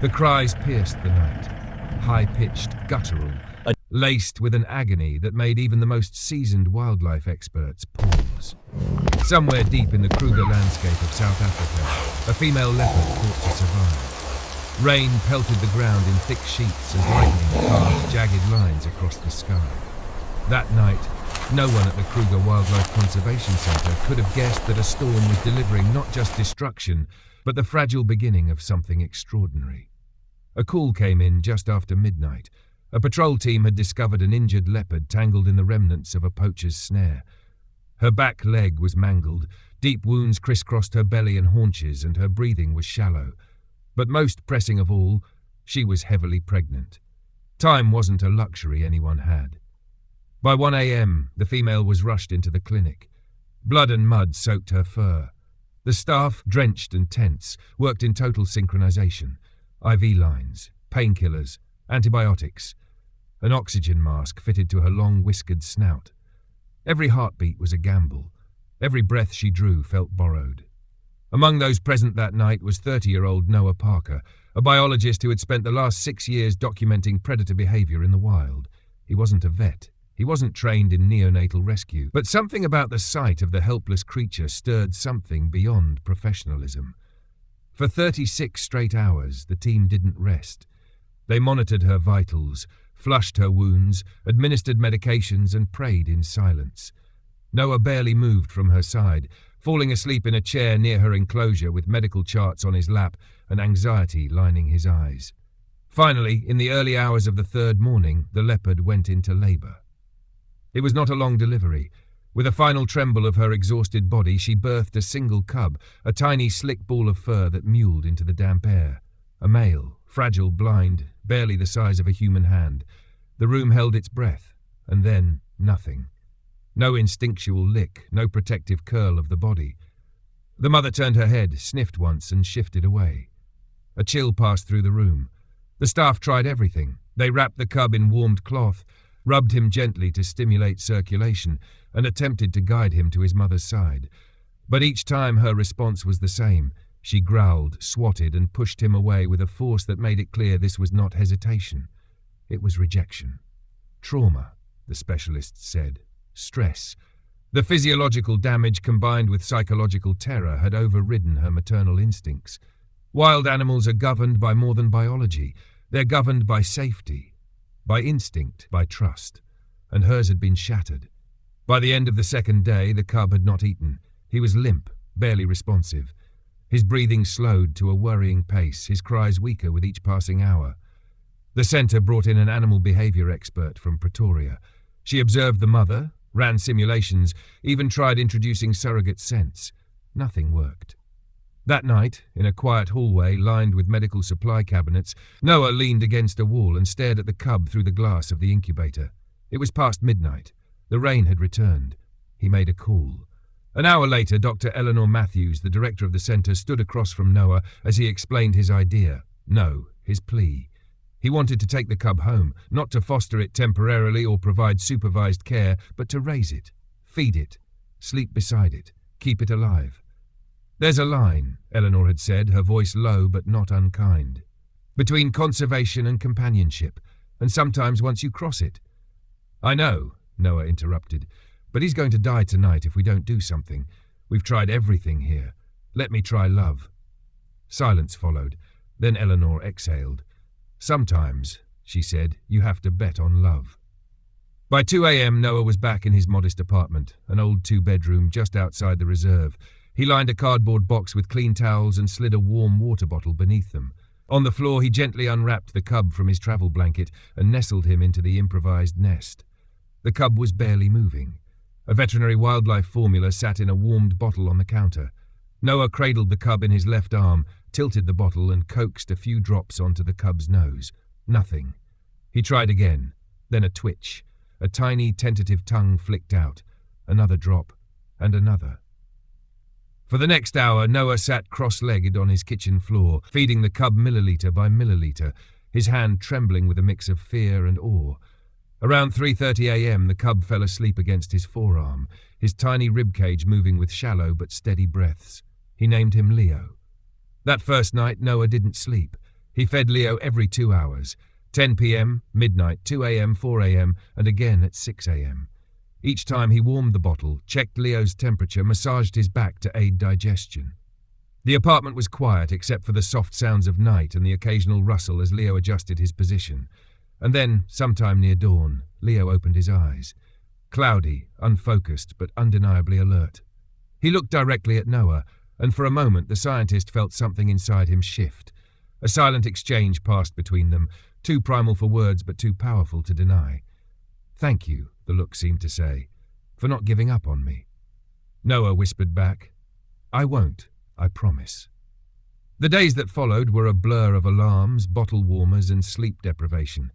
The cries pierced the night, high-pitched, guttural, laced with an agony that made even the most seasoned wildlife experts pause. Somewhere deep in the Kruger landscape of South Africa, a female leopard fought to survive. Rain pelted the ground in thick sheets as lightning carved jagged lines across the sky. That night, no one at the Kruger Wildlife Conservation Center could have guessed that a storm was delivering not just destruction, but the fragile beginning of something extraordinary. A call came in just after midnight. A patrol team had discovered an injured leopard tangled in the remnants of a poacher's snare. Her back leg was mangled, deep wounds crisscrossed her belly and haunches, and her breathing was shallow. But most pressing of all, she was heavily pregnant. Time wasn't a luxury anyone had. By 1 a.m., the female was rushed into the clinic. Blood and mud soaked her fur. The staff, drenched and tense, worked in total synchronization. IV lines, painkillers, antibiotics. An oxygen mask fitted to her long whiskered snout. Every heartbeat was a gamble. Every breath she drew felt borrowed. Among those present that night was 30-year-old Noah Parker, a biologist who had spent the last 6 years documenting predator behavior in the wild. He wasn't a vet. He wasn't trained in neonatal rescue, but something about the sight of the helpless creature stirred something beyond professionalism. For 36 straight hours, the team didn't rest. They monitored her vitals, flushed her wounds, administered medications, and prayed in silence. Noah barely moved from her side, falling asleep in a chair near her enclosure with medical charts on his lap and anxiety lining his eyes. Finally, in the early hours of the third morning, the leopard went into labor. It was not a long delivery. With a final tremble of her exhausted body, she birthed a single cub, a tiny slick ball of fur that muled into the damp air. A male, fragile, blind, barely the size of a human hand. The room held its breath, and then nothing. No instinctual lick, no protective curl of the body. The mother turned her head, sniffed once, and shifted away. A chill passed through the room. The staff tried everything. They wrapped the cub in warmed cloth, rubbed him gently to stimulate circulation, and attempted to guide him to his mother's side. But each time her response was the same. She growled, swatted, and pushed him away with a force that made it clear this was not hesitation. It was rejection. Trauma, the specialists said. Stress. The physiological damage combined with psychological terror had overridden her maternal instincts. Wild animals are governed by more than biology. They're governed by safety, by instinct, by trust. And hers had been shattered. By the end of the second day, the cub had not eaten. He was limp, barely responsive. His breathing slowed to a worrying pace, his cries weaker with each passing hour. The centre brought in an animal behaviour expert from Pretoria. She observed the mother, ran simulations, even tried introducing surrogate scents. Nothing worked. That night, in a quiet hallway lined with medical supply cabinets, Noah leaned against a wall and stared at the cub through the glass of the incubator. It was past midnight. The rain had returned. He made a call. An hour later, Dr. Eleanor Matthews, the director of the centre, stood across from Noah as he explained his idea. No, his plea. He wanted to take the cub home, not to foster it temporarily or provide supervised care, but to raise it, feed it, sleep beside it, keep it alive. There's a line, Eleanor had said, her voice low but not unkind, between conservation and companionship, and sometimes once you cross it. I know, Noah interrupted, but he's going to die tonight if we don't do something. We've tried everything here. Let me try love. Silence followed. Then Eleanor exhaled. Sometimes, she said, you have to bet on love. By 2 a.m., Noah was back in his modest apartment, an old 2-bedroom just outside the reserve. He lined a cardboard box with clean towels and slid a warm water bottle beneath them. On the floor, he gently unwrapped the cub from his travel blanket and nestled him into the improvised nest. The cub was barely moving. A veterinary wildlife formula sat in a warmed bottle on the counter. Noah cradled the cub in his left arm, tilted the bottle and coaxed a few drops onto the cub's nose. Nothing. He tried again, then a twitch. A tiny, tentative tongue flicked out. Another drop, and another. For the next hour, Noah sat cross-legged on his kitchen floor, feeding the cub milliliter by milliliter, his hand trembling with a mix of fear and awe. Around 3:30 a.m., the cub fell asleep against his forearm, his tiny ribcage moving with shallow but steady breaths. He named him Leo. That first night, Noah didn't sleep. He fed Leo every 2 hours, 10 p.m., midnight, 2 a.m., 4 a.m., and again at 6 a.m. Each time he warmed the bottle, checked Leo's temperature, massaged his back to aid digestion. The apartment was quiet except for the soft sounds of night and the occasional rustle as Leo adjusted his position. And then, sometime near dawn, Leo opened his eyes. Cloudy, unfocused, but undeniably alert. He looked directly at Noah, and for a moment the scientist felt something inside him shift. A silent exchange passed between them, too primal for words but too powerful to deny. "Thank you," the look seemed to say, "for not giving up on me." Noah whispered back, "I won't, I promise." The days that followed were a blur of alarms, bottle warmers, and sleep deprivation.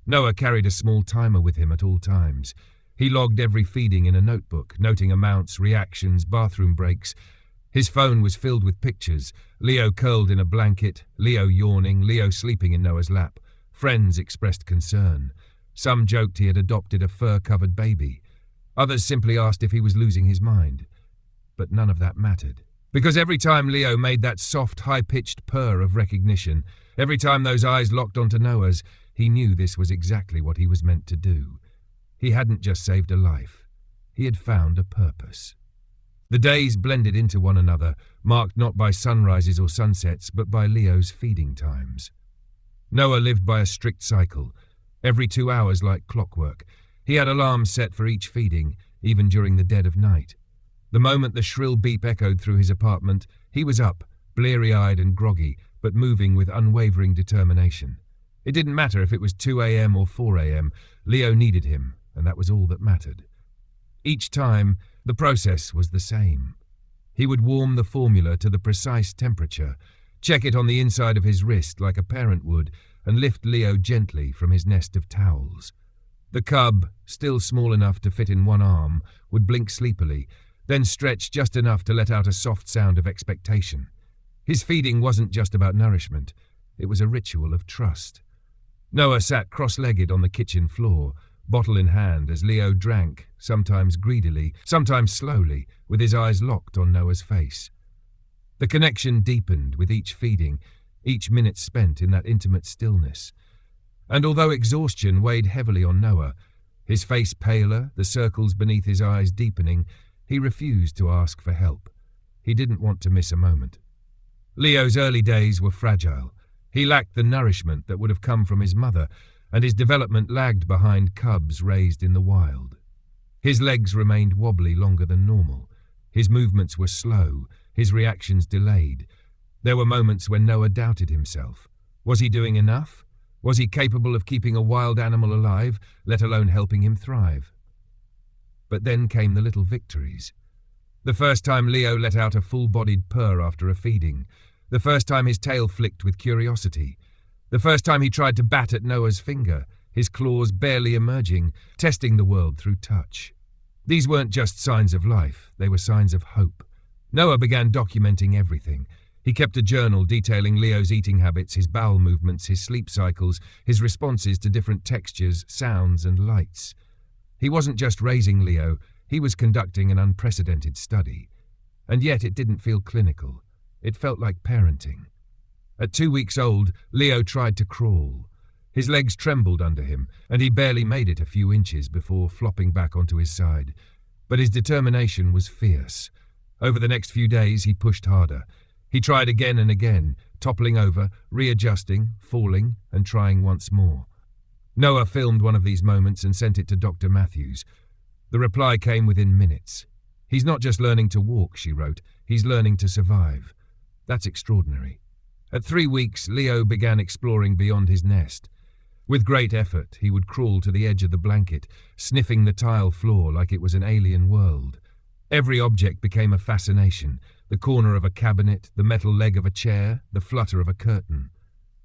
Noah carried a small timer with him at all times. He logged every feeding in a notebook, noting amounts, reactions, bathroom breaks. His phone was filled with pictures. Leo curled in a blanket, Leo yawning, Leo sleeping in Noah's lap. Friends expressed concern. Some joked he had adopted a fur-covered baby. Others simply asked if he was losing his mind. But none of that mattered. Because every time Leo made that soft, high-pitched purr of recognition, every time those eyes locked onto Noah's, he knew this was exactly what he was meant to do. He hadn't just saved a life. He had found a purpose. The days blended into one another, marked not by sunrises or sunsets, but by Leo's feeding times. Noah lived by a strict cycle, every 2 hours like clockwork. He had alarms set for each feeding, even during the dead of night. The moment the shrill beep echoed through his apartment, he was up, bleary-eyed and groggy, but moving with unwavering determination. It didn't matter if it was 2 a.m. or 4 a.m., Leo needed him, and that was all that mattered. Each time, the process was the same. He would warm the formula to the precise temperature, check it on the inside of his wrist like a parent would, and lift Leo gently from his nest of towels. The cub, still small enough to fit in one arm, would blink sleepily, then stretch just enough to let out a soft sound of expectation. His feeding wasn't just about nourishment. It was a ritual of trust. Noah sat cross-legged on the kitchen floor, bottle in hand, as Leo drank, sometimes greedily, sometimes slowly, with his eyes locked on Noah's face. The connection deepened with each feeding, each minute spent in that intimate stillness. And although exhaustion weighed heavily on Noah, his face paler, the circles beneath his eyes deepening, he refused to ask for help. He didn't want to miss a moment. Leo's early days were fragile. He lacked the nourishment that would have come from his mother, and his development lagged behind cubs raised in the wild. His legs remained wobbly longer than normal. His movements were slow, his reactions delayed. There were moments when Noah doubted himself. Was he doing enough? Was he capable of keeping a wild animal alive, let alone helping him thrive? But then came the little victories. The first time Leo let out a full-bodied purr after a feeding. The first time his tail flicked with curiosity. The first time he tried to bat at Noah's finger, his claws barely emerging, testing the world through touch. These weren't just signs of life, they were signs of hope. Noah began documenting everything. He kept a journal detailing Leo's eating habits, his bowel movements, his sleep cycles, his responses to different textures, sounds, and lights. He wasn't just raising Leo, he was conducting an unprecedented study. And yet it didn't feel clinical. It felt like parenting. At 2 weeks old, Leo tried to crawl. His legs trembled under him, and he barely made it a few inches before flopping back onto his side. But his determination was fierce. Over the next few days, he pushed harder. He tried again and again, toppling over, readjusting, falling, and trying once more. Noah filmed one of these moments and sent it to Dr. Matthews. The reply came within minutes. "He's not just learning to walk," she wrote. "He's learning to survive." That's extraordinary. At 3 weeks, Leo began exploring beyond his nest. With great effort, he would crawl to the edge of the blanket, sniffing the tile floor like it was an alien world. Every object became a fascination: the corner of a cabinet, the metal leg of a chair, the flutter of a curtain.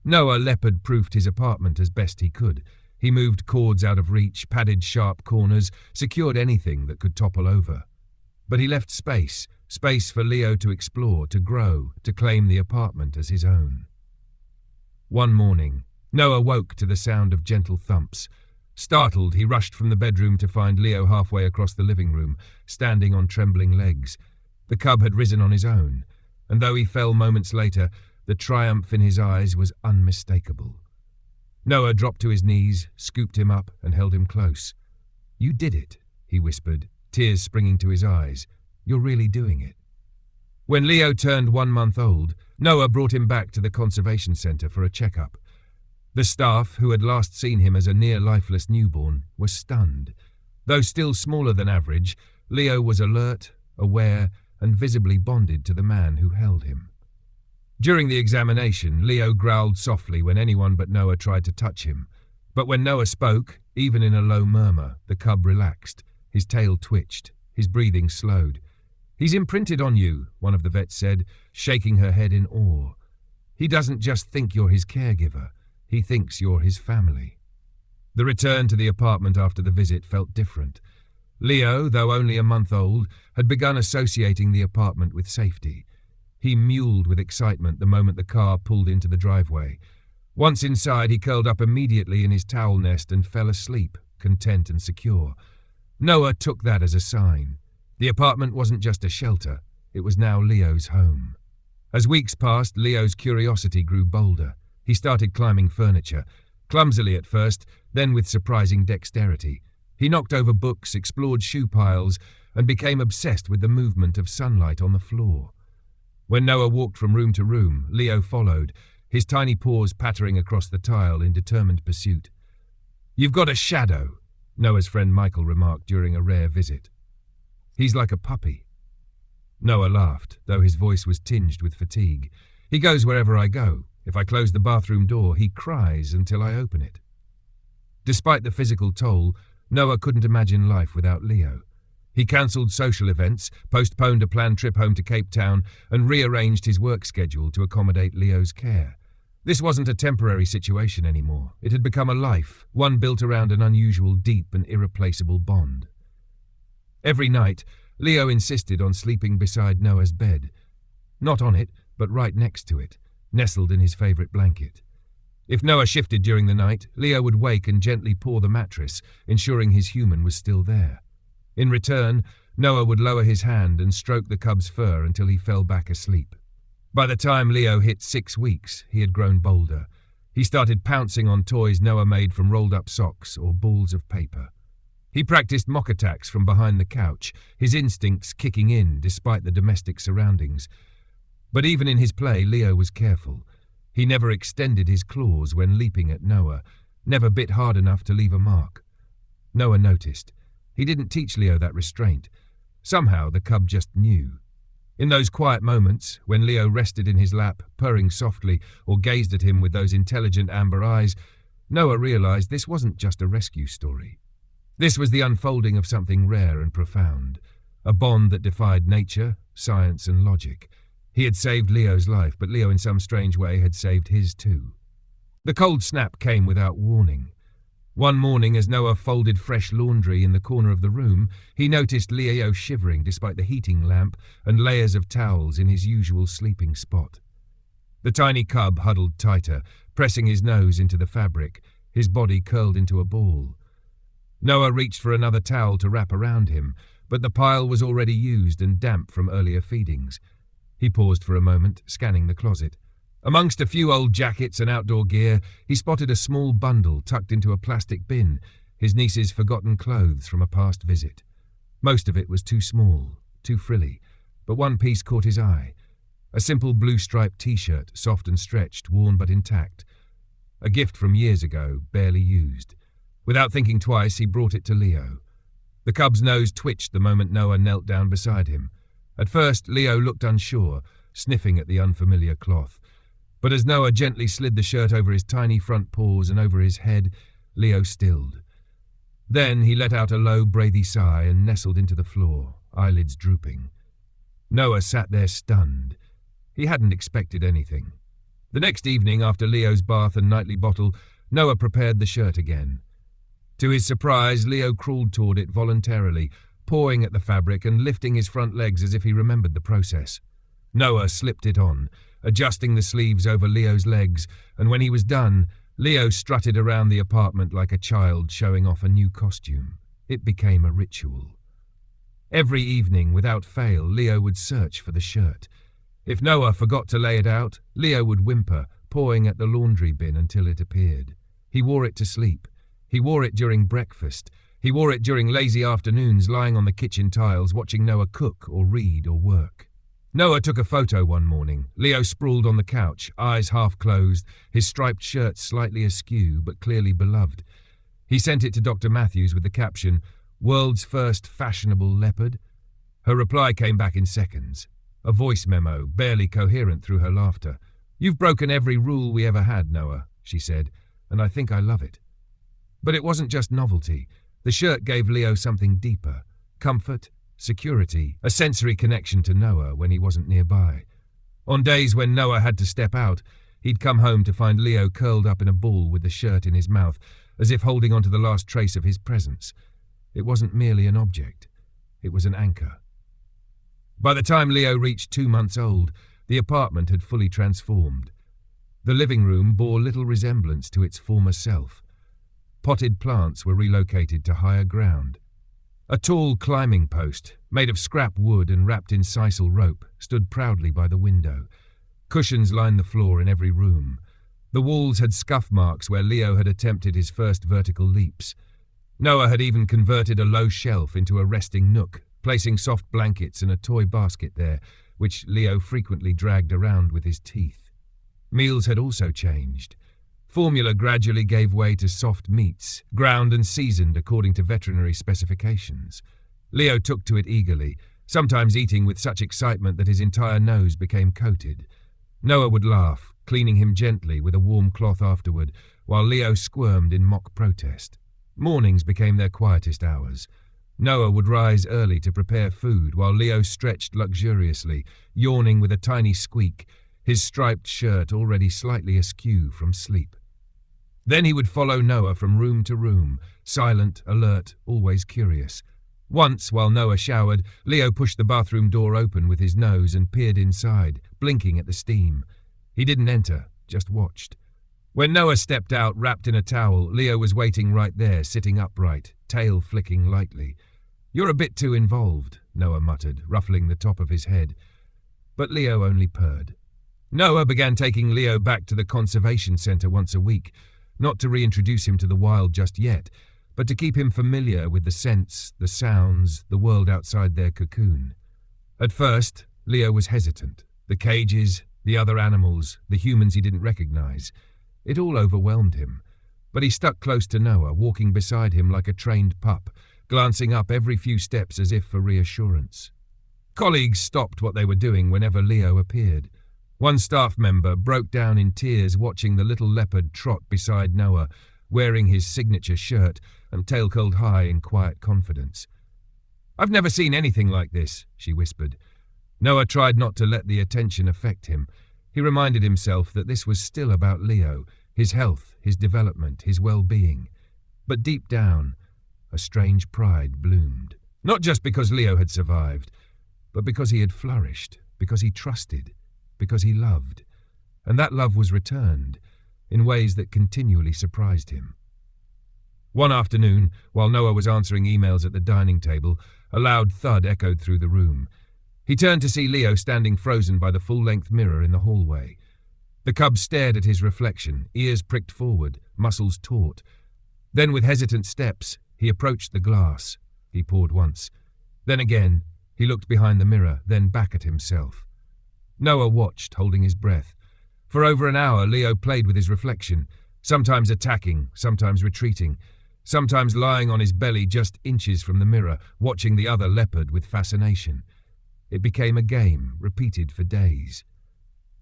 Noah leopard-proofed his apartment as best he could. He moved cords out of reach, padded sharp corners, secured anything that could topple over. But he left space for Leo to explore, to grow, to claim the apartment as his own. One morning, Noah woke to the sound of gentle thumps. Startled, he rushed from the bedroom to find Leo halfway across the living room, standing on trembling legs. The cub had risen on his own, and though he fell moments later, The triumph in his eyes was unmistakable. Noah dropped to his knees, scooped him up, and held him close. "You did it," he whispered, tears springing to his eyes. "You're really doing it." When Leo turned 1 month old, Noah brought him back to the conservation centre for a checkup. The staff, who had last seen him as a near-lifeless newborn, were stunned. Though still smaller than average, Leo was alert, aware, and visibly bonded to the man who held him. During the examination, Leo growled softly when anyone but Noah tried to touch him. But when Noah spoke, even in a low murmur, the cub relaxed. His tail twitched. His breathing slowed. "He's imprinted on you," one of the vets said, shaking her head in awe. "He doesn't just think you're his caregiver. He thinks you're his family." The return to the apartment after the visit felt different. Leo, though only a month old, had begun associating the apartment with safety. He mewled with excitement the moment the car pulled into the driveway. Once inside, he curled up immediately in his towel nest and fell asleep, content and secure. Noah took that as a sign. The apartment wasn't just a shelter, it was now Leo's home. As weeks passed, Leo's curiosity grew bolder. He started climbing furniture, clumsily at first, then with surprising dexterity. He knocked over books, explored shoe piles, and became obsessed with the movement of sunlight on the floor. When Noah walked from room to room, Leo followed, his tiny paws pattering across the tile in determined pursuit. "You've got a shadow," Noah's friend Michael remarked during a rare visit. "He's like a puppy." Noah laughed, though his voice was tinged with fatigue. "He goes wherever I go. If I close the bathroom door, he cries until I open it." Despite the physical toll, Noah couldn't imagine life without Leo. He cancelled social events, postponed a planned trip home to Cape Town, and rearranged his work schedule to accommodate Leo's care. This wasn't a temporary situation anymore. It had become a life, one built around an unusual, deep and irreplaceable bond. Every night, Leo insisted on sleeping beside Noah's bed. Not on it, but right next to it, nestled in his favourite blanket. If Noah shifted during the night, Leo would wake and gently paw the mattress, ensuring his human was still there. In return, Noah would lower his hand and stroke the cub's fur until he fell back asleep. By the time Leo hit 6 weeks, he had grown bolder. He started pouncing on toys Noah made from rolled-up socks or balls of paper. He practiced mock attacks from behind the couch, his instincts kicking in despite the domestic surroundings. But even in his play, Leo was careful. He never extended his claws when leaping at Noah, never bit hard enough to leave a mark. Noah noticed. He didn't teach Leo that restraint. Somehow the cub just knew. In those quiet moments, when Leo rested in his lap, purring softly, or gazed at him with those intelligent amber eyes, Noah realized this wasn't just a rescue story. This was the unfolding of something rare and profound, a bond that defied nature, science, and logic. He had saved Leo's life, but Leo in some strange way had saved his too. The cold snap came without warning. One morning, as Noah folded fresh laundry in the corner of the room, he noticed Leo shivering despite the heating lamp and layers of towels in his usual sleeping spot. The tiny cub huddled tighter, pressing his nose into the fabric, his body curled into a ball. Noah reached for another towel to wrap around him, but the pile was already used and damp from earlier feedings. He paused for a moment, scanning the closet. Amongst a few old jackets and outdoor gear, he spotted a small bundle tucked into a plastic bin, his niece's forgotten clothes from a past visit. Most of it was too small, too frilly, but one piece caught his eye. A simple blue-striped T-shirt, soft and stretched, worn but intact. A gift from years ago, barely used. Without thinking twice, he brought it to Leo. The cub's nose twitched the moment Noah knelt down beside him. At first, Leo looked unsure, sniffing at the unfamiliar cloth. But as Noah gently slid the shirt over his tiny front paws and over his head, Leo stilled. Then he let out a low, breathy sigh and nestled into the floor, eyelids drooping. Noah sat there stunned. He hadn't expected anything. The next evening, after Leo's bath and nightly bottle, Noah prepared the shirt again. To his surprise, Leo crawled toward it voluntarily, pawing at the fabric and lifting his front legs as if he remembered the process. Noah slipped it on, adjusting the sleeves over Leo's legs, and when he was done, Leo strutted around the apartment like a child showing off a new costume. It became a ritual. Every evening, without fail, Leo would search for the shirt. If Noah forgot to lay it out, Leo would whimper, pawing at the laundry bin until it appeared. He wore it to sleep. He wore it during breakfast. He wore it during lazy afternoons lying on the kitchen tiles watching Noah cook or read or work. Noah took a photo one morning, Leo sprawled on the couch, eyes half closed, his striped shirt slightly askew but clearly beloved. He sent it to Dr. Matthews with the caption, "World's first fashionable leopard." Her reply came back in seconds. A voice memo, barely coherent through her laughter. "You've broken every rule we ever had, Noah," she said, "and I think I love it." But it wasn't just novelty. The shirt gave Leo something deeper. Comfort, security, a sensory connection to Noah when he wasn't nearby. On days when Noah had to step out, he'd come home to find Leo curled up in a ball with the shirt in his mouth, as if holding on to the last trace of his presence. It wasn't merely an object. It was an anchor. By the time Leo reached 2 months old, the apartment had fully transformed. The living room bore little resemblance to its former self. Potted plants were relocated to higher ground. A tall climbing post, made of scrap wood and wrapped in sisal rope, stood proudly by the window. Cushions lined the floor in every room. The walls had scuff marks where Leo had attempted his first vertical leaps. Noah had even converted a low shelf into a resting nook, placing soft blankets and a toy basket there, which Leo frequently dragged around with his teeth. Meals had also changed. Formula gradually gave way to soft meats, ground and seasoned according to veterinary specifications. Leo took to it eagerly, sometimes eating with such excitement that his entire nose became coated. Noah would laugh, cleaning him gently with a warm cloth afterward, while Leo squirmed in mock protest. Mornings became their quietest hours. Noah would rise early to prepare food while Leo stretched luxuriously, yawning with a tiny squeak, his striped shirt already slightly askew from sleep. Then he would follow Noah from room to room, silent, alert, always curious. Once, while Noah showered, Leo pushed the bathroom door open with his nose and peered inside, blinking at the steam. He didn't enter, just watched. When Noah stepped out, wrapped in a towel, Leo was waiting right there, sitting upright, tail flicking lightly. "You're a bit too involved," Noah muttered, ruffling the top of his head. But Leo only purred. Noah began taking Leo back to the conservation centre once a week, not to reintroduce him to the wild just yet, but to keep him familiar with the scents, the sounds, the world outside their cocoon. At first, Leo was hesitant. The cages, the other animals, the humans he didn't recognize. It all overwhelmed him. But he stuck close to Noah, walking beside him like a trained pup, glancing up every few steps as if for reassurance. Colleagues stopped what they were doing whenever Leo appeared. One staff member broke down in tears watching the little leopard trot beside Noah, wearing his signature shirt and tail curled high in quiet confidence. "I've never seen anything like this," she whispered. Noah tried not to let the attention affect him. He reminded himself that this was still about Leo, his health, his development, his well-being. But deep down, a strange pride bloomed. Not just because Leo had survived, but because he had flourished, because he trusted, because he loved. And that love was returned, in ways that continually surprised him. One afternoon, while Noah was answering emails at the dining table, a loud thud echoed through the room. He turned to see Leo standing frozen by the full-length mirror in the hallway. The cub stared at his reflection, ears pricked forward, muscles taut. Then, with hesitant steps, he approached the glass. He poured once. Then again, he looked behind the mirror, then back at himself. Noah watched, holding his breath. For over an hour, Leo played with his reflection, sometimes attacking, sometimes retreating, sometimes lying on his belly just inches from the mirror, watching the other leopard with fascination. It became a game, repeated for days.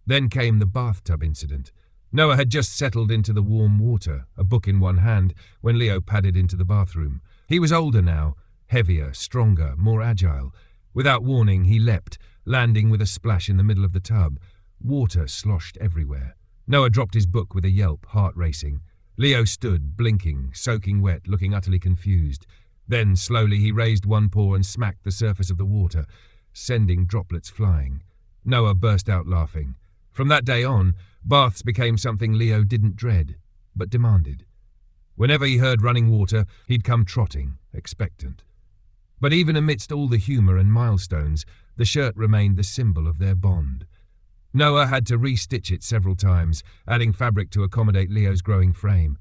Then came the bathtub incident. Noah had just settled into the warm water, a book in one hand, when Leo padded into the bathroom. He was older now, heavier, stronger, more agile. Without warning, he leapt, landing with a splash in the middle of the tub. Water sloshed everywhere. Noah dropped his book with a yelp, heart racing. Leo stood, blinking, soaking wet, looking utterly confused. Then, slowly, he raised one paw and smacked the surface of the water, sending droplets flying. Noah burst out laughing. From that day on, baths became something Leo didn't dread, but demanded. Whenever he heard running water, he'd come trotting, expectant. But even amidst all the humour and milestones, the shirt remained the symbol of their bond. Noah had to re-stitch it several times, adding fabric to accommodate Leo's growing frame.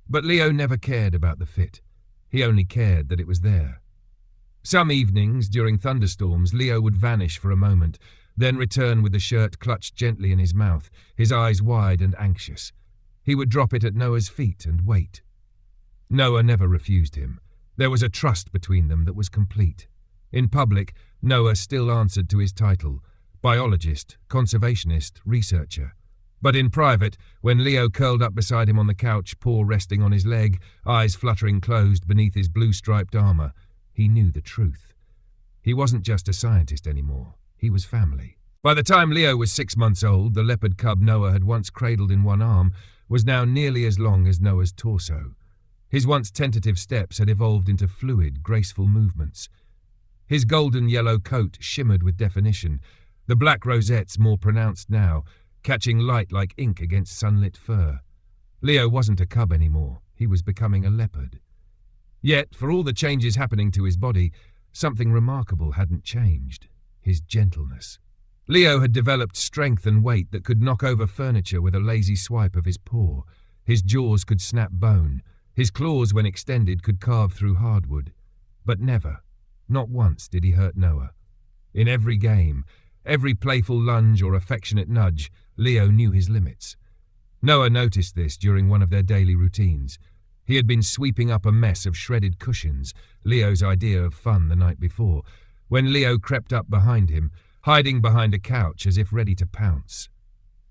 But Leo never cared about the fit. He only cared that it was there. Some evenings, during thunderstorms, Leo would vanish for a moment, then return with the shirt clutched gently in his mouth, his eyes wide and anxious. He would drop it at Noah's feet and wait. Noah never refused him. There was a trust between them that was complete. In public, Noah still answered to his title: biologist, conservationist, researcher. But in private, when Leo curled up beside him on the couch, paw resting on his leg, eyes fluttering closed beneath his blue-striped armor, he knew the truth. He wasn't just a scientist anymore. He was family. By the time Leo was 6 months old, the leopard cub Noah had once cradled in one arm was now nearly as long as Noah's torso. His once tentative steps had evolved into fluid, graceful movements. His golden-yellow coat shimmered with definition, the black rosettes more pronounced now, catching light like ink against sunlit fur. Leo wasn't a cub anymore. He was becoming a leopard. Yet, for all the changes happening to his body, something remarkable hadn't changed: his gentleness. Leo had developed strength and weight that could knock over furniture with a lazy swipe of his paw. His jaws could snap bone. His claws, when extended, could carve through hardwood. But never, not once, did he hurt Noah. In every game, every playful lunge or affectionate nudge, Leo knew his limits. Noah noticed this during one of their daily routines. He had been sweeping up a mess of shredded cushions, Leo's idea of fun the night before, when Leo crept up behind him, hiding behind a couch as if ready to pounce.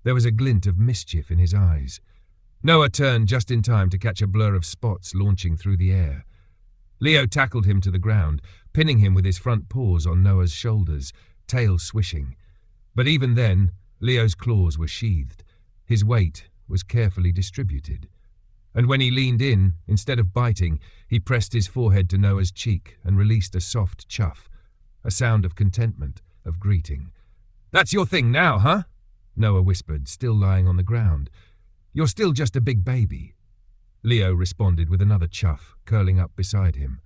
There was a glint of mischief in his eyes. Noah turned just in time to catch a blur of spots launching through the air. Leo tackled him to the ground, pinning him with his front paws on Noah's shoulders, tail swishing. But even then, Leo's claws were sheathed. His weight was carefully distributed. And when he leaned in, instead of biting, he pressed his forehead to Noah's cheek and released a soft chuff, a sound of contentment, of greeting. "That's your thing now, huh?" Noah whispered, still lying on the ground. "You're still just a big baby." Leo responded with another chuff, curling up beside him.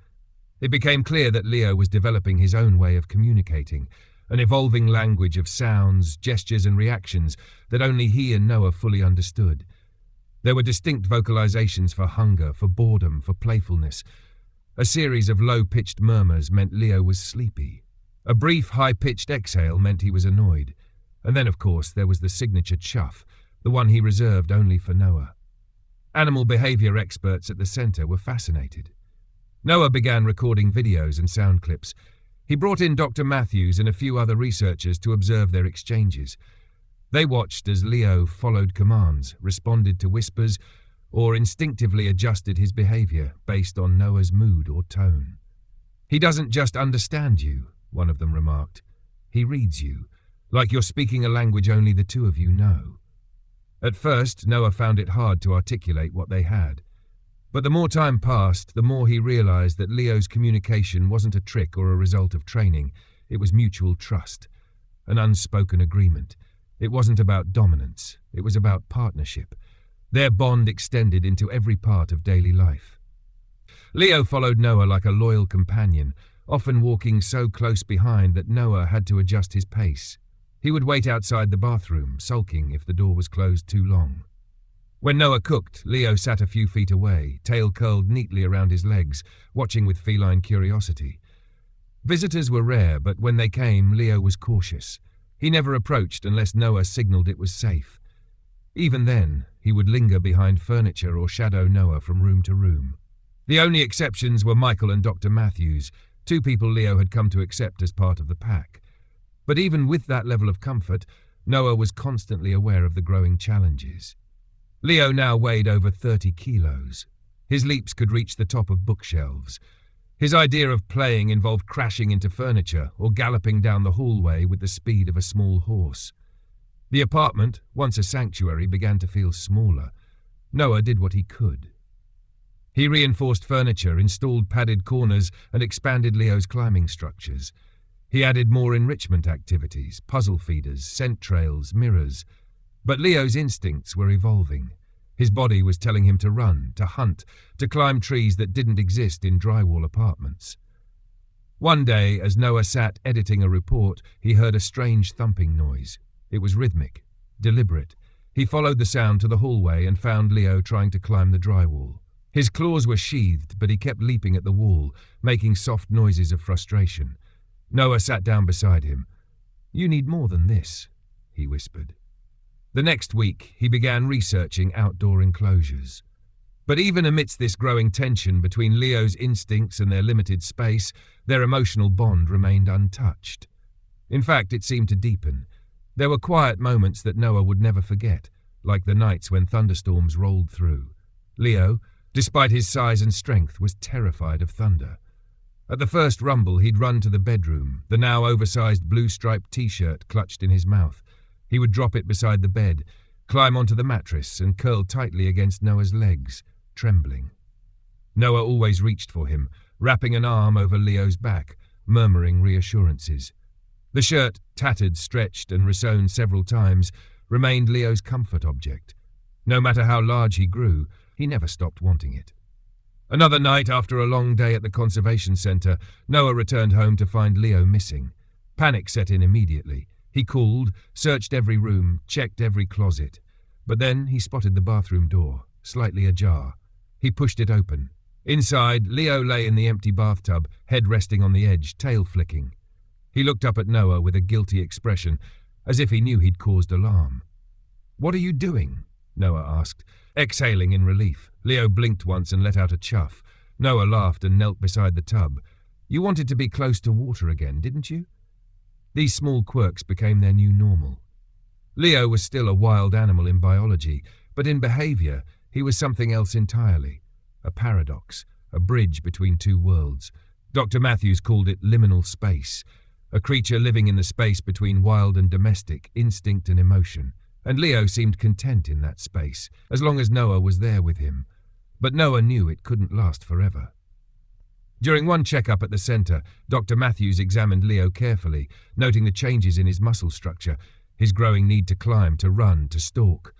It became clear that Leo was developing his own way of communicating, an evolving language of sounds, gestures and reactions that only he and Noah fully understood. There were distinct vocalizations for hunger, for boredom, for playfulness. A series of low-pitched murmurs meant Leo was sleepy. A brief, high-pitched exhale meant he was annoyed. And then, of course, there was the signature chuff, the one he reserved only for Noah. Animal behavior experts at the center were fascinated. Noah began recording videos and sound clips. He brought in Dr. Matthews and a few other researchers to observe their exchanges. They watched as Leo followed commands, responded to whispers, or instinctively adjusted his behavior based on Noah's mood or tone. "He doesn't just understand you," one of them remarked. "He reads you, like you're speaking a language only the two of you know." At first, Noah found it hard to articulate what they had. But the more time passed, the more he realized that Leo's communication wasn't a trick or a result of training. It was mutual trust, an unspoken agreement. It wasn't about dominance. It was about partnership. Their bond extended into every part of daily life. Leo followed Noah like a loyal companion, often walking so close behind that Noah had to adjust his pace. He would wait outside the bathroom, sulking if the door was closed too long. When Noah cooked, Leo sat a few feet away, tail curled neatly around his legs, watching with feline curiosity. Visitors were rare, but when they came, Leo was cautious. He never approached unless Noah signaled it was safe. Even then, he would linger behind furniture or shadow Noah from room to room. The only exceptions were Michael and Dr. Matthews, two people Leo had come to accept as part of the pack. But even with that level of comfort, Noah was constantly aware of the growing challenges. Leo now weighed over 30 kilos. His leaps could reach the top of bookshelves. His idea of playing involved crashing into furniture or galloping down the hallway with the speed of a small horse. The apartment, once a sanctuary, began to feel smaller. Noah did what he could. He reinforced furniture, installed padded corners, and expanded Leo's climbing structures. He added more enrichment activities, puzzle feeders, scent trails, mirrors. But Leo's instincts were evolving. His body was telling him to run, to hunt, to climb trees that didn't exist in drywall apartments. One day, as Noah sat editing a report, he heard a strange thumping noise. It was rhythmic, deliberate. He followed the sound to the hallway and found Leo trying to climb the drywall. His claws were sheathed, but he kept leaping at the wall, making soft noises of frustration. Noah sat down beside him. "You need more than this," he whispered. The next week, he began researching outdoor enclosures. But even amidst this growing tension between Leo's instincts and their limited space, their emotional bond remained untouched. In fact, it seemed to deepen. There were quiet moments that Noah would never forget, like the nights when thunderstorms rolled through. Leo, despite his size and strength, was terrified of thunder. At the first rumble, he'd run to the bedroom, the now oversized blue-striped T-shirt clutched in his mouth. He would drop it beside the bed, climb onto the mattress, and curl tightly against Noah's legs, trembling. Noah always reached for him, wrapping an arm over Leo's back, murmuring reassurances. The shirt, tattered, stretched, and resewn several times, remained Leo's comfort object. No matter how large he grew, he never stopped wanting it. Another night, after a long day at the conservation center, Noah returned home to find Leo missing. Panic set in immediately. He called, searched every room, checked every closet. But then he spotted the bathroom door, slightly ajar. He pushed it open. Inside, Leo lay in the empty bathtub, head resting on the edge, tail flicking. He looked up at Noah with a guilty expression, as if he knew he'd caused alarm. "What are you doing?" Noah asked, exhaling in relief. Leo blinked once and let out a chuff. Noah laughed and knelt beside the tub. "You wanted to be close to water again, didn't you?" These small quirks became their new normal. Leo was still a wild animal in biology, but in behavior, he was something else entirely. A paradox, a bridge between two worlds. Dr. Matthews called it liminal space, a creature living in the space between wild and domestic, instinct and emotion. And Leo seemed content in that space, as long as Noah was there with him. But Noah knew it couldn't last forever. During one checkup at the center, Dr. Matthews examined Leo carefully, noting the changes in his muscle structure, his growing need to climb, to run, to stalk.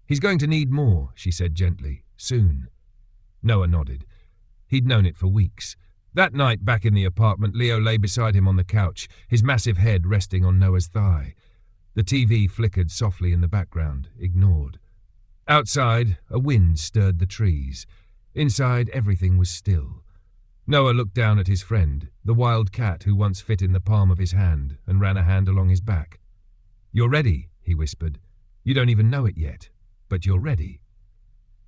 "He's going to need more," she said gently, "soon." Noah nodded. He'd known it for weeks. That night, back in the apartment, Leo lay beside him on the couch, his massive head resting on Noah's thigh. The TV flickered softly in the background, ignored. Outside, a wind stirred the trees. Inside, everything was still. Noah looked down at his friend, the wild cat who once fit in the palm of his hand, and ran a hand along his back. "You're ready," he whispered. "You don't even know it yet, but you're ready."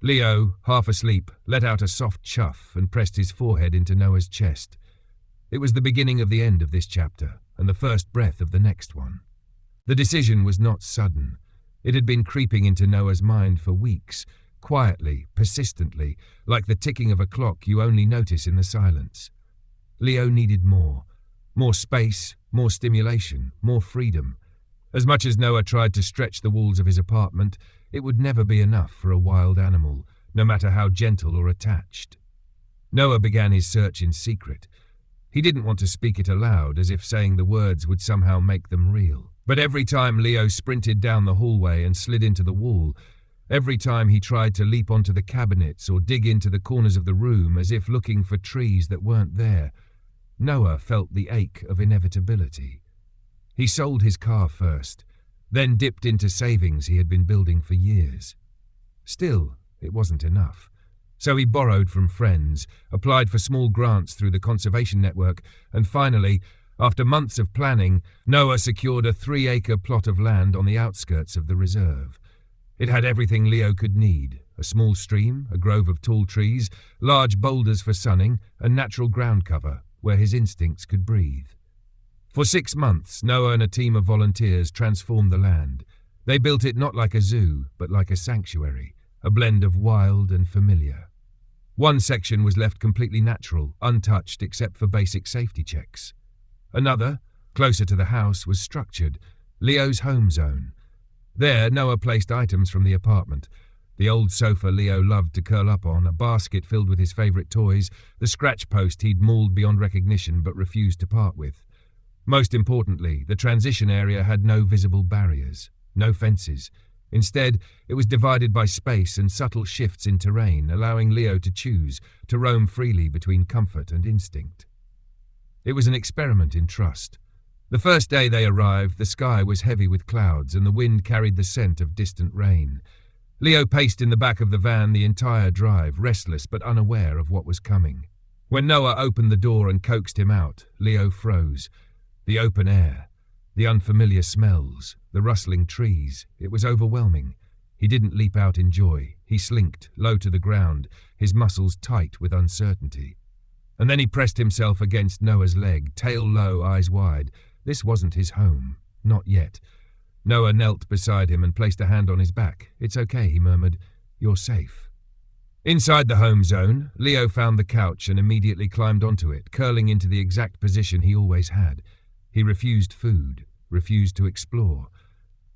Leo, half asleep, let out a soft chuff and pressed his forehead into Noah's chest. It was the beginning of the end of this chapter, and the first breath of the next one. The decision was not sudden. It had been creeping into Noah's mind for weeks, quietly, persistently, like the ticking of a clock you only notice in the silence. Leo needed more. More space, more stimulation, more freedom. As much as Noah tried to stretch the walls of his apartment, it would never be enough for a wild animal, no matter how gentle or attached. Noah began his search in secret. He didn't want to speak it aloud, as if saying the words would somehow make them real. But every time Leo sprinted down the hallway and slid into the wall, every time he tried to leap onto the cabinets or dig into the corners of the room as if looking for trees that weren't there, Noah felt the ache of inevitability. He sold his car first, then dipped into savings he had been building for years. Still, it wasn't enough. So he borrowed from friends, applied for small grants through the conservation network, and finally, after months of planning, Noah secured a 3-acre plot of land on the outskirts of the reserve. It had everything Leo could need: a small stream, a grove of tall trees, large boulders for sunning, and natural ground cover where his instincts could breathe. For 6 months, Noah and a team of volunteers transformed the land. They built it not like a zoo, but like a sanctuary, a blend of wild and familiar. One section was left completely natural, untouched except for basic safety checks. Another, closer to the house, was structured, Leo's home zone. There, Noah placed items from the apartment: the old sofa Leo loved to curl up on, a basket filled with his favorite toys, the scratch post he'd mauled beyond recognition but refused to part with. Most importantly, the transition area had no visible barriers, no fences. Instead, it was divided by space and subtle shifts in terrain, allowing Leo to choose, to roam freely between comfort and instinct. It was an experiment in trust. The first day they arrived, the sky was heavy with clouds and the wind carried the scent of distant rain. Leo paced in the back of the van the entire drive, restless but unaware of what was coming. When Noah opened the door and coaxed him out, Leo froze. The open air, the unfamiliar smells, the rustling trees, it was overwhelming. He didn't leap out in joy. He slinked, low to the ground, his muscles tight with uncertainty. And then he pressed himself against Noah's leg, tail low, eyes wide. This wasn't his home. Not yet. Noah knelt beside him and placed a hand on his back. "It's okay," he murmured. "You're safe." Inside the home zone, Leo found the couch and immediately climbed onto it, curling into the exact position he always had. He refused food, refused to explore.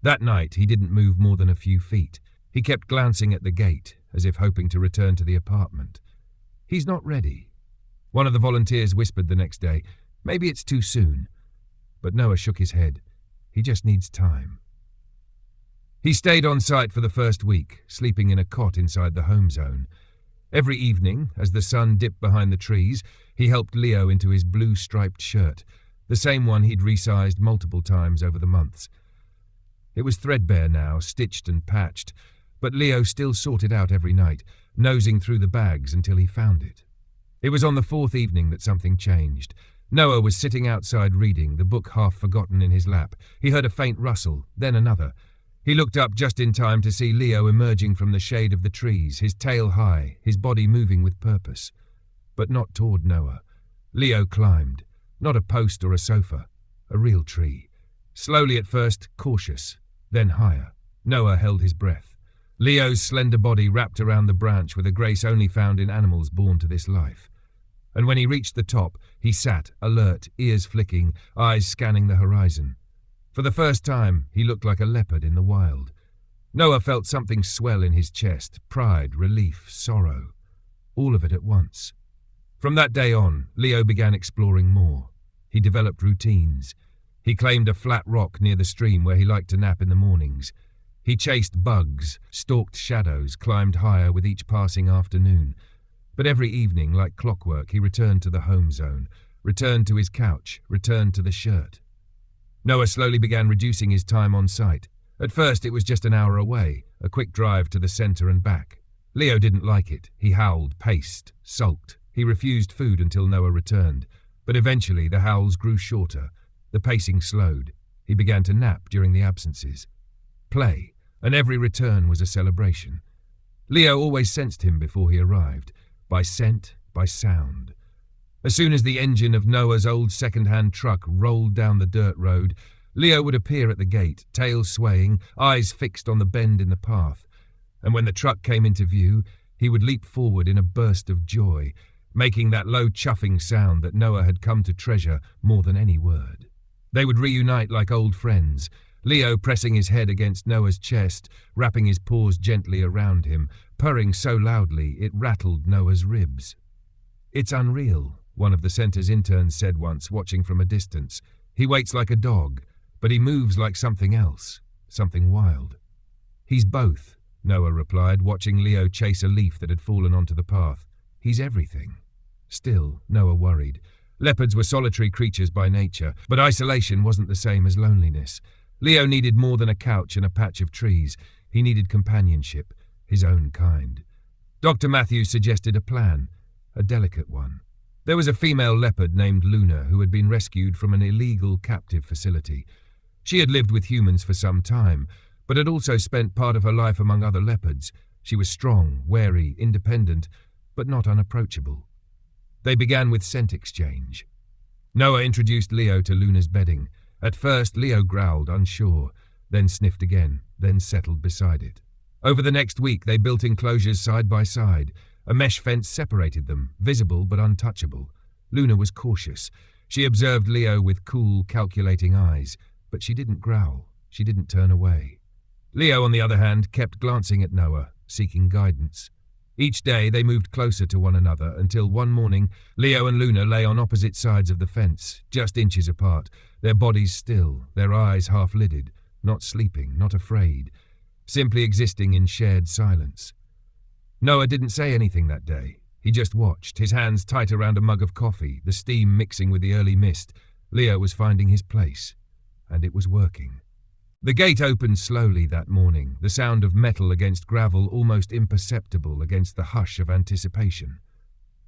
That night, he didn't move more than a few feet. He kept glancing at the gate, as if hoping to return to the apartment. "He's not ready." One of the volunteers whispered the next day, "Maybe it's too soon." But Noah shook his head. He just needs time. He stayed on site for the first week, sleeping in a cot inside the home zone. Every evening, as the sun dipped behind the trees, he helped Leo into his blue-striped shirt, the same one he'd resized multiple times over the months. It was threadbare now, stitched and patched, but Leo still sought it out every night, nosing through the bags until he found it. It was on the fourth evening that something changed. Noah was sitting outside reading, the book half forgotten in his lap. He heard a faint rustle, then another. He looked up just in time to see Leo emerging from the shade of the trees, his tail high, his body moving with purpose. But not toward Noah. Leo climbed. Not a post or a sofa. A real tree. Slowly at first, cautious. Then higher. Noah held his breath. Leo's slender body wrapped around the branch with a grace only found in animals born to this life. And when he reached the top, he sat, alert, ears flicking, eyes scanning the horizon. For the first time, he looked like a leopard in the wild. Noah felt something swell in his chest, pride, relief, sorrow. All of it at once. From that day on, Leo began exploring more. He developed routines. He claimed a flat rock near the stream where he liked to nap in the mornings. He chased bugs, stalked shadows, climbed higher with each passing afternoon. But every evening, like clockwork, he returned to the home zone, returned to his couch, returned to the shirt. Noah slowly began reducing his time on site. At first, it was just an hour away, a quick drive to the center and back. Leo didn't like it. He howled, paced, sulked. He refused food until Noah returned. But eventually, the howls grew shorter. The pacing slowed. He began to nap during the absences. Play, and every return was a celebration. Leo always sensed him before he arrived, by scent, by sound. As soon as the engine of Noah's old second-hand truck rolled down the dirt road, Leo would appear at the gate, tail swaying, eyes fixed on the bend in the path. And when the truck came into view, he would leap forward in a burst of joy, making that low chuffing sound that Noah had come to treasure more than any word. They would reunite like old friends, Leo pressing his head against Noah's chest, wrapping his paws gently around him, purring so loudly it rattled Noah's ribs. "It's unreal," one of the center's interns said once, watching from a distance. "He waits like a dog, but he moves like something else, something wild." "He's both," Noah replied, watching Leo chase a leaf that had fallen onto the path. "He's everything." Still, Noah worried. Leopards were solitary creatures by nature, but isolation wasn't the same as loneliness. Leo needed more than a couch and a patch of trees. He needed companionship, his own kind. Dr. Matthews suggested a plan, a delicate one. There was a female leopard named Luna who had been rescued from an illegal captive facility. She had lived with humans for some time, but had also spent part of her life among other leopards. She was strong, wary, independent, but not unapproachable. They began with scent exchange. Noah introduced Leo to Luna's bedding. At first, Leo growled, unsure, then sniffed again, then settled beside it. Over the next week, they built enclosures side by side. A mesh fence separated them, visible but untouchable. Luna was cautious. She observed Leo with cool, calculating eyes, but she didn't growl. She didn't turn away. Leo, on the other hand, kept glancing at Noah, seeking guidance. Each day they moved closer to one another until one morning Leo and Luna lay on opposite sides of the fence, just inches apart, their bodies still, their eyes half-lidded, not sleeping, not afraid, simply existing in shared silence. Noah didn't say anything that day. He just watched, his hands tight around a mug of coffee, the steam mixing with the early mist, Leo was finding his place, and it was working. The gate opened slowly that morning, the sound of metal against gravel almost imperceptible against the hush of anticipation.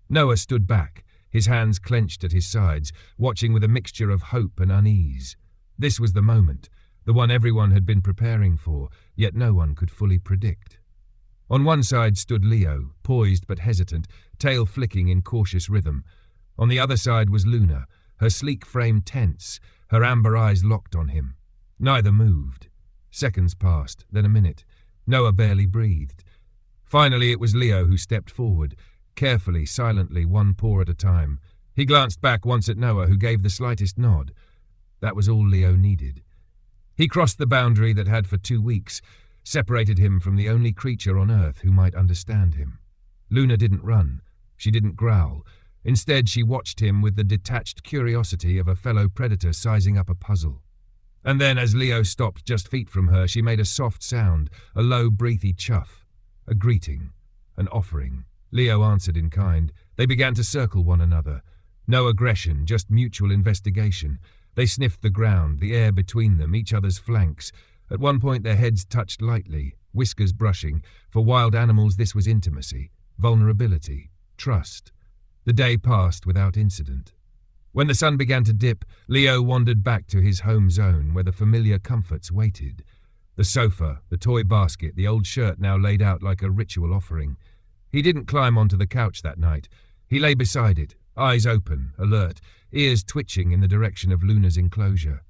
Noah stood back, his hands clenched at his sides, watching with a mixture of hope and unease. This was the moment, the one everyone had been preparing for, yet no one could fully predict. On one side stood Leo, poised but hesitant, tail flicking in cautious rhythm. On the other side was Luna, her sleek frame tense, her amber eyes locked on him. Neither moved. Seconds passed, then a minute. Noah barely breathed. Finally it was Leo who stepped forward, carefully, silently, one paw at a time. He glanced back once at Noah, who gave the slightest nod. That was all Leo needed. He crossed the boundary that had for 2 weeks separated him from the only creature on Earth who might understand him. Luna didn't run. She didn't growl. Instead, she watched him with the detached curiosity of a fellow predator sizing up a puzzle. And then, as Leo stopped just feet from her, she made a soft sound, a low, breathy chuff. A greeting. An offering. Leo answered in kind. They began to circle one another. No aggression, just mutual investigation. They sniffed the ground, the air between them, each other's flanks. At one point their heads touched lightly, whiskers brushing. For wild animals this was intimacy, vulnerability, trust. The day passed without incident. When the sun began to dip, Leo wandered back to his home zone where the familiar comforts waited. The sofa, the toy basket, the old shirt now laid out like a ritual offering. He didn't climb onto the couch that night. He lay beside it, eyes open, alert, ears twitching in the direction of Luna's enclosure.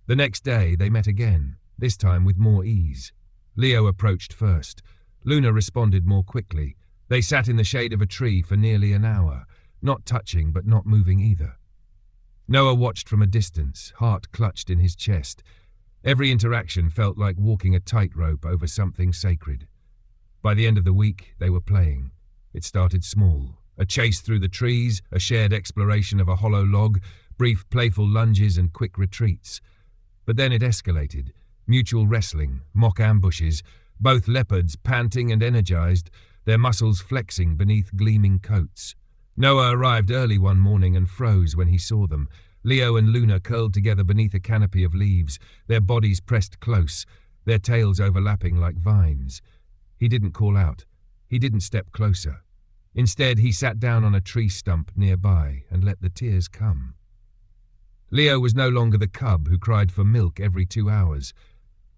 The next day they met again, this time with more ease. Leo approached first. Luna responded more quickly. They sat in the shade of a tree for nearly an hour, not touching but not moving either. Noah watched from a distance, heart clutched in his chest. Every interaction felt like walking a tightrope over something sacred. By the end of the week, they were playing. It started small. A chase through the trees, a shared exploration of a hollow log, brief playful lunges and quick retreats. But then it escalated. Mutual wrestling, mock ambushes, both leopards panting and energized, their muscles flexing beneath gleaming coats. Noah arrived early one morning and froze when he saw them. Leo and Luna curled together beneath a canopy of leaves, their bodies pressed close, their tails overlapping like vines. He didn't call out. He didn't step closer. Instead, he sat down on a tree stump nearby and let the tears come. Leo was no longer the cub who cried for milk every 2 hours.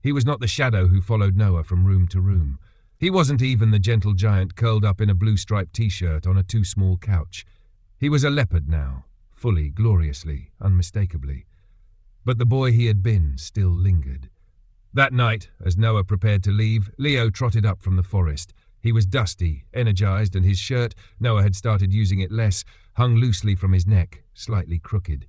He was not the shadow who followed Noah from room to room. He wasn't even the gentle giant curled up in a blue-striped t-shirt on a too-small couch. He was a leopard now, fully, gloriously, unmistakably. But the boy he had been still lingered. That night, as Noah prepared to leave, Leo trotted up from the forest. He was dusty, energized, and his shirt, Noah had started using it less, hung loosely from his neck, slightly crooked.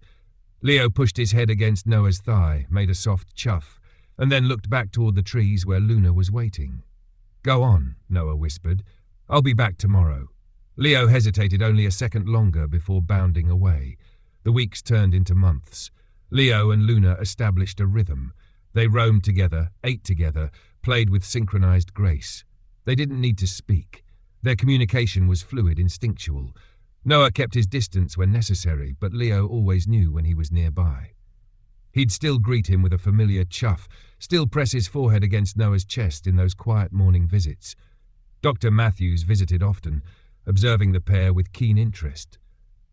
Leo pushed his head against Noah's thigh, made a soft chuff, and then looked back toward the trees where Luna was waiting. "Go on," Noah whispered. "I'll be back tomorrow." Leo hesitated only a second longer before bounding away. The weeks turned into months. Leo and Luna established a rhythm. They roamed together, ate together, played with synchronized grace. They didn't need to speak. Their communication was fluid, instinctual. Noah kept his distance when necessary, but Leo always knew when he was nearby. He'd still greet him with a familiar chuff, still press his forehead against Noah's chest in those quiet morning visits. Dr. Matthews visited often, observing the pair with keen interest.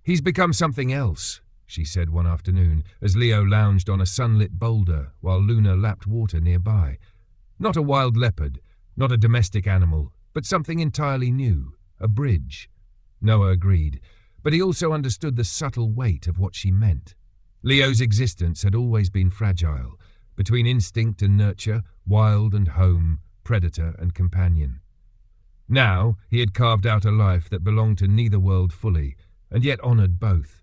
"He's become something else," she said one afternoon, as Leo lounged on a sunlit boulder while Luna lapped water nearby. Not a wild leopard, not a domestic animal, but something entirely new, a bridge. Noah agreed, but he also understood the subtle weight of what she meant. Leo's existence had always been fragile, between instinct and nurture, wild and home, predator and companion. Now he had carved out a life that belonged to neither world fully, and yet honored both.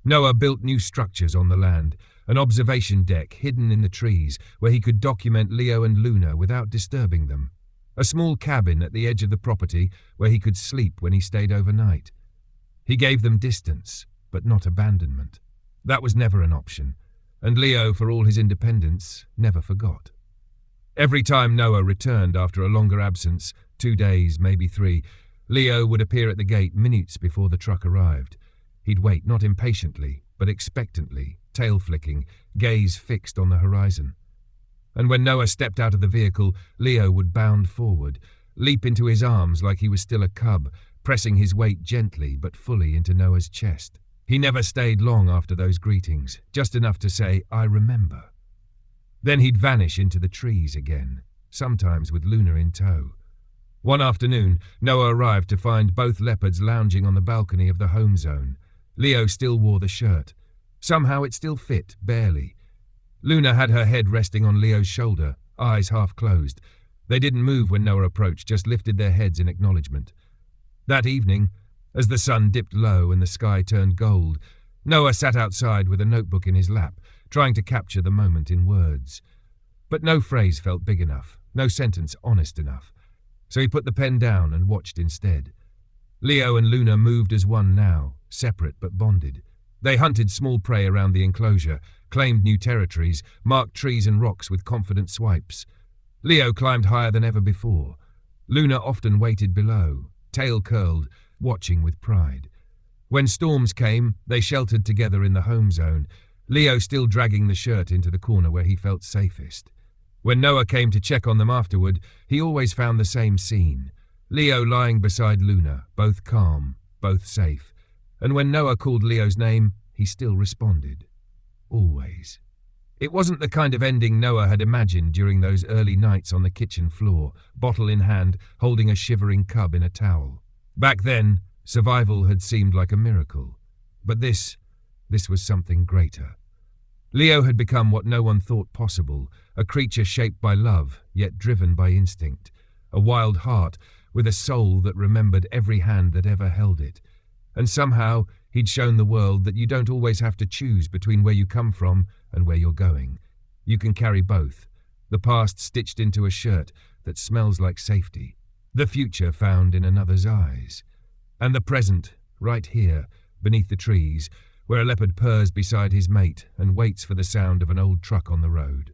Noah built new structures on the land, an observation deck hidden in the trees where he could document Leo and Luna without disturbing them. A small cabin at the edge of the property where he could sleep when he stayed overnight. He gave them distance, but not abandonment. That was never an option, and Leo, for all his independence, never forgot. Every time Noah returned after a longer absence, 2 days, maybe 3, Leo would appear at the gate minutes before the truck arrived. He'd wait, not impatiently, but expectantly, tail flicking, gaze fixed on the horizon. And when Noah stepped out of the vehicle, Leo would bound forward, leap into his arms like he was still a cub, pressing his weight gently but fully into Noah's chest. He never stayed long after those greetings, just enough to say, "I remember." Then he'd vanish into the trees again, sometimes with Luna in tow. One afternoon, Noah arrived to find both leopards lounging on the balcony of the home zone. Leo still wore the shirt. Somehow it still fit, barely. Luna had her head resting on Leo's shoulder, eyes half closed. They didn't move when Noah approached, just lifted their heads in acknowledgement. That evening, as the sun dipped low and the sky turned gold, Noah sat outside with a notebook in his lap, trying to capture the moment in words. But no phrase felt big enough, no sentence honest enough. So he put the pen down and watched instead. Leo and Luna moved as one now, separate but bonded. They hunted small prey around the enclosure, claimed new territories, marked trees and rocks with confident swipes. Leo climbed higher than ever before. Luna often waited below, tail curled, watching with pride. When storms came, they sheltered together in the home zone, Leo still dragging the shirt into the corner where he felt safest. When Noah came to check on them afterward, he always found the same scene. Leo lying beside Luna, both calm, both safe. And when Noah called Leo's name, he still responded. Always. It wasn't the kind of ending Noah had imagined during those early nights on the kitchen floor, bottle in hand, holding a shivering cub in a towel. Back then, survival had seemed like a miracle. But this was something greater. Leo had become what no one thought possible, a creature shaped by love, yet driven by instinct. A wild heart, with a soul that remembered every hand that ever held it. And somehow, he'd shown the world that you don't always have to choose between where you come from and where you're going. You can carry both, the past stitched into a shirt that smells like safety, the future found in another's eyes, and the present, right here, beneath the trees, where a leopard purrs beside his mate and waits for the sound of an old truck on the road.